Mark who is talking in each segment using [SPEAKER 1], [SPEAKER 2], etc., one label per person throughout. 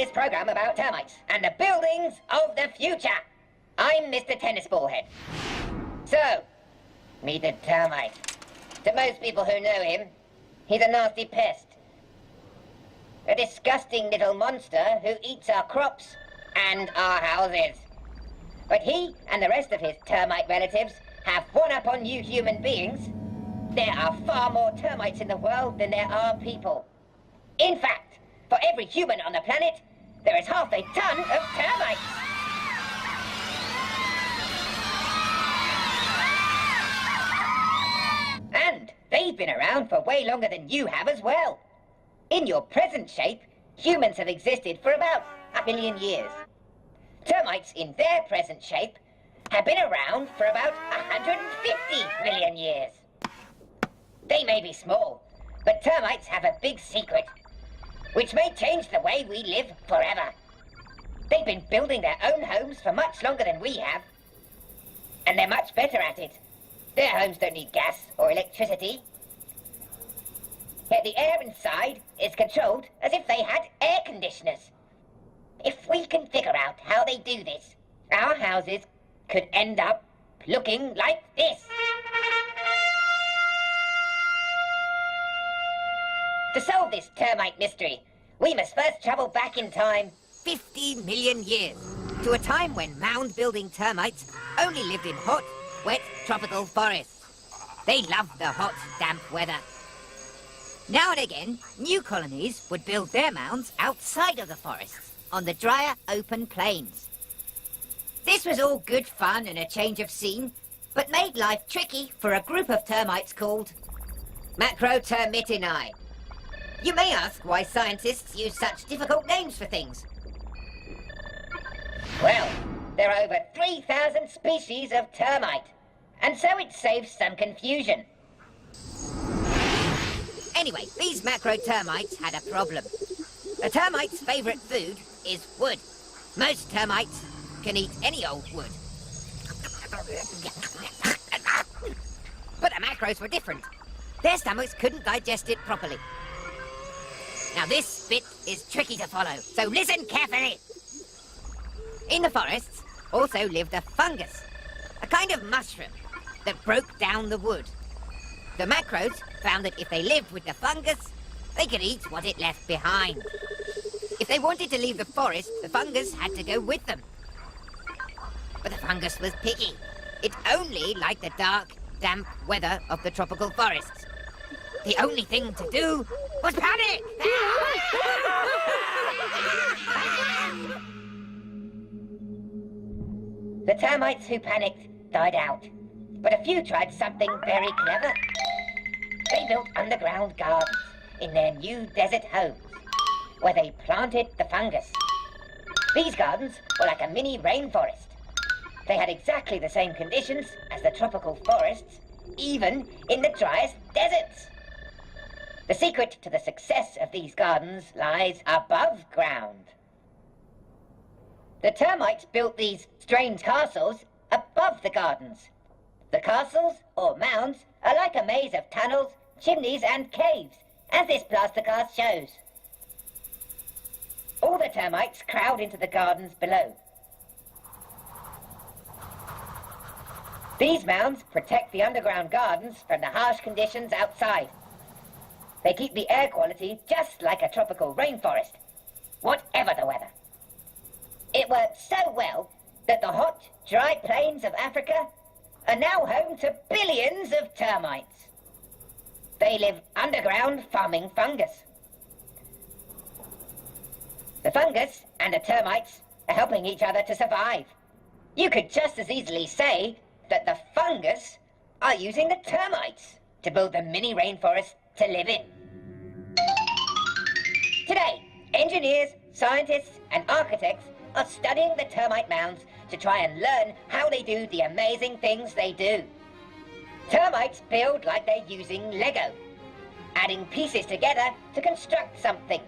[SPEAKER 1] this program about termites and the buildings of the future. I'm Mr. Tennisballhead. So, meet a termite. To most people who know him, he's a nasty pest. A disgusting little monster who eats our crops and our houses. But he and the rest of his termite relatives have one up on you human beings. There are far more termites in the world than there are people. In fact, for every human on the planet, there is half a ton of termites. And they've been around for way longer than you have as well. In your present shape, humans have existed for about 1 billion years. Termites in their present shape have been around for about 150 million years. They may be small, but termites have a big secret, which may change the way we live forever. They've been building their own homes for much longer than we have, and they're much better at it. Their homes don't need gas or electricity. Yet the air inside is controlled as if they had air conditioners. If we can figure out how they do this, our houses could end up looking like this. To solve this termite mystery, we must first travel back in time 50 million years, to a time when mound-building termites only lived in hot, wet, tropical forests. They loved the hot, damp weather. Now and again, new colonies would build their mounds outside of the forests, on the drier, open plains. This was all good fun and a change of scene, but made life tricky for a group of termites called Macrotermitini. You may ask why scientists use such difficult names for things. Well, there are over 3,000 species of termite, and so it saves some confusion. Anyway, these macrotermites had a problem. A termite's favourite food is wood. Most termites can eat any old wood. But the macros were different. Their stomachs couldn't digest it properly. Now this bit is tricky to follow, so listen carefully. In the forests also lived a fungus, a kind of mushroom that broke down the wood. The macros found that if they lived with the fungus, they could eat what it left behind. If they wanted to leave the forest, the fungus had to go with them. But the fungus was picky. It only liked the dark, damp weather of the tropical forests. The only thing to do was panic! The termites who panicked died out, but a few tried something very clever. They built underground gardens in their new desert homes, where they planted the fungus. These gardens were like a mini rainforest. They had exactly the same conditions as the tropical forests, even in the driest deserts. The secret to the success of these gardens lies above ground. The termites built these strange castles above the gardens. The castles, or mounds, are like a maze of tunnels, chimneys and caves, as this plaster cast shows. All the termites crowd into the gardens below. These mounds protect the underground gardens from the harsh conditions outside. They keep the air quality just like a tropical rainforest, whatever the weather. It works so well that the hot, dry plains of Africa are now home to billions of termites. They live underground farming fungus. The fungus and the termites are helping each other to survive. You could just as easily say that the fungus are using the termites to build the mini rainforest to live in. Today, engineers, scientists and architects are studying the termite mounds to try and learn how they do the amazing things they do. Termites build like they're using Lego, adding pieces together to construct something.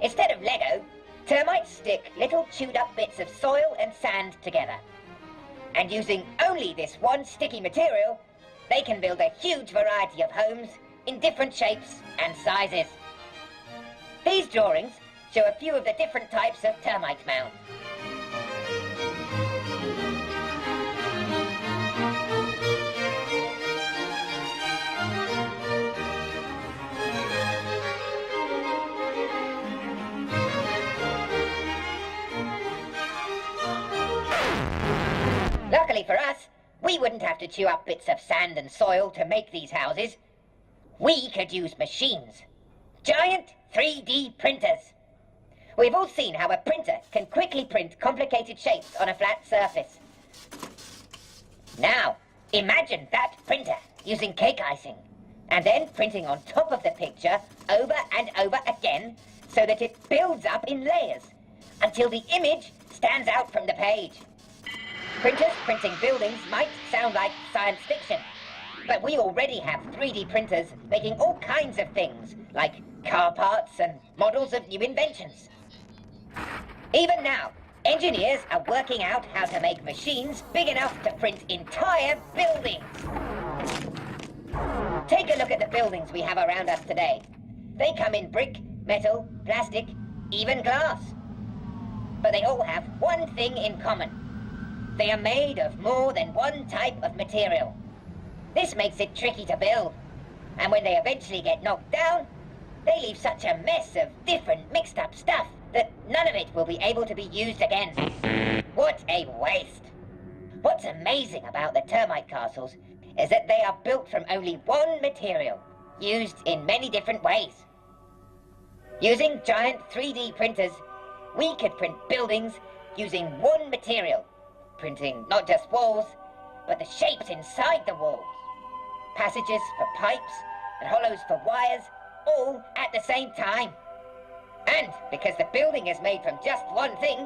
[SPEAKER 1] Instead of Lego, termites stick little chewed up bits of soil and sand together. And using only this one sticky material, they can build a huge variety of homes in different shapes and sizes. These drawings show a few of the different types of termite mounds. Luckily for us, we wouldn't have to chew up bits of sand and soil to make these houses. We could use machines. Giant 3D printers. We've all seen how a printer can quickly print complicated shapes on a flat surface. Now, imagine that printer using cake icing, and then printing on top of the picture over and over again so that it builds up in layers until the image stands out from the page. Printers printing buildings might sound like science fiction, but we already have 3D printers making all kinds of things, like car parts and models of new inventions. Even now, engineers are working out how to make machines big enough to print entire buildings. Take a look at the buildings we have around us today. They come in brick, metal, plastic, even glass. But they all have one thing in common. They are made of more than one type of material. This makes it tricky to build. And when they eventually get knocked down, they leave such a mess of different mixed up stuff that none of it will be able to be used again. What a waste! What's amazing about the termite castles is that they are built from only one material, used in many different ways. Using giant 3D printers, we could print buildings using one material, printing not just walls, but the shapes inside the walls. Passages for pipes and hollows for wires, all at the same time. And because the building is made from just one thing,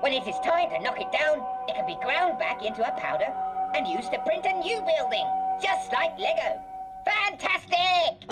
[SPEAKER 1] when it is time to knock it down, it can be ground back into a powder and used to print a new building, just like Lego. Fantastic!